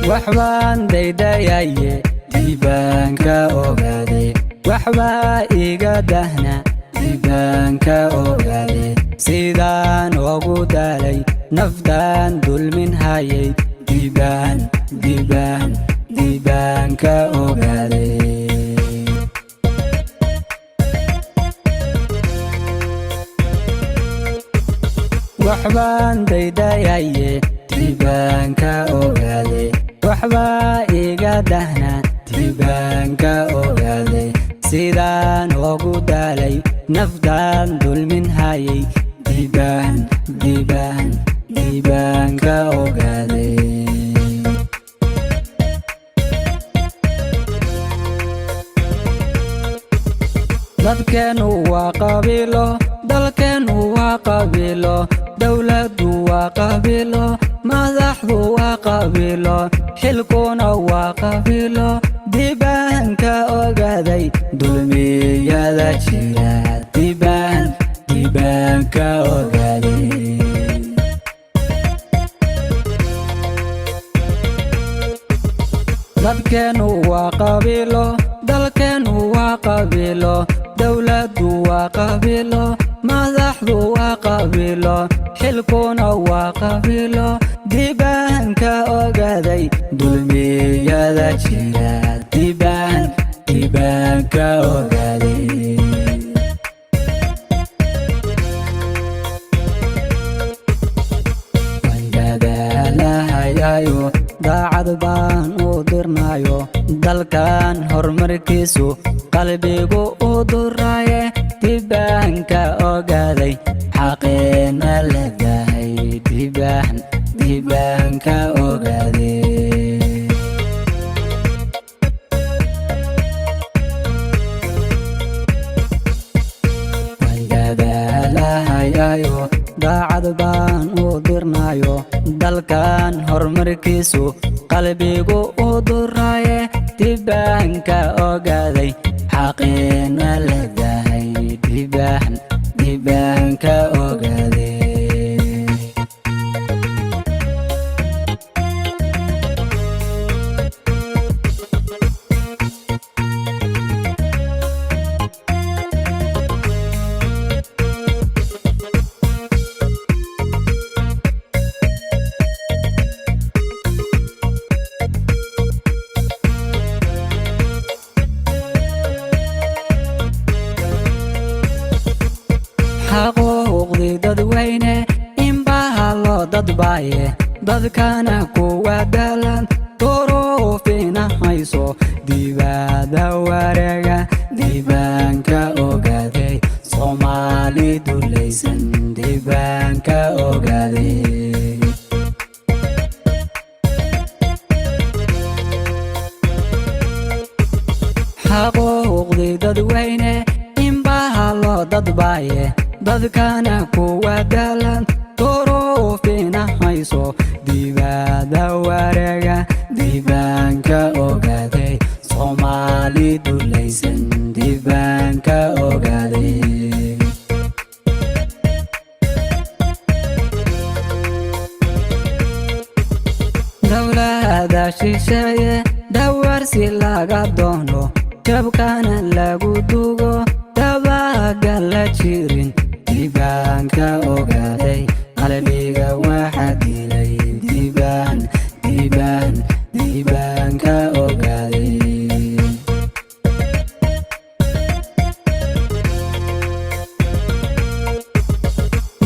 waxbaan daydayaaye dibaan ka ogaaday waxbaa iga dahna dibaan ka ogaaday sidaan ugu daalay naftaan dulmin hayay dibaan ka ogaaday waxbaan daydayaaye dibaan ka ogaaday waxbaa iga dahna dibaan ka ogaaday sidaan ugu daalay naftaan dulmin hayay dibaan ka ogaaday dadkeenu waa qabiilo dalkeenu waa qabiilo dawladdu waa qabiilo madaxdu waa qabiilo xilkuna waa qabiilo dibaan ka ogaaday dulmiyada jira dibaan ka ogaaday dadkeenu waa qabiilo dalkeenu waa qabiilo dawladdu waa qabiilo madaxdu waa qabiilo xilkuna waa qabiilo dibaan ka ogaaday dulmiyada jira dibaan ka ogaaday wandadaalahayayo daacad baan u dirnayo dalkan horumarkiisu qalbigu u duraaye dibaan ka ogaaday xaqeena leedahay dibaan ka ogaaday wandadaalahayayo daacad baan u dirnayo dalkan horumarkiisu qalbigu u duraaye dibaan ka ogaaday xaqeena leedahay dibaan ka ogaaday xaquuqdii dadweyne inbaha loo dadbaaye dadkana kuwa daalan duruufina hayso dibaada wareega dibaan ka ogaaday soomaali dulaysan dibaan ka ogaaday xaquuqdii dadweyne inbaha loo dadbaaye dadkana kuwa daalan duruufina hayso dibaada wareega dibaan ka ogaaday soomaali dulaysan dibaan ka ogaaday dawlada shisheeye dawarsi laga doono jabkana lagu dugo dabaga la jirin dibaan ka ogaaday qalbiga waxa dilay dibaan ka ogaaday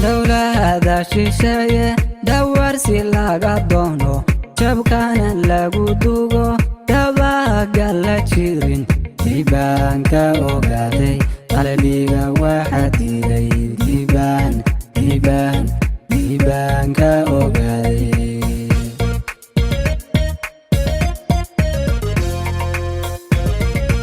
dawlada shisheeye dawarsi laga doono jabkana lagu dugo dabaga la jirin dibaan ka ogaaday qalbiga waxa dilay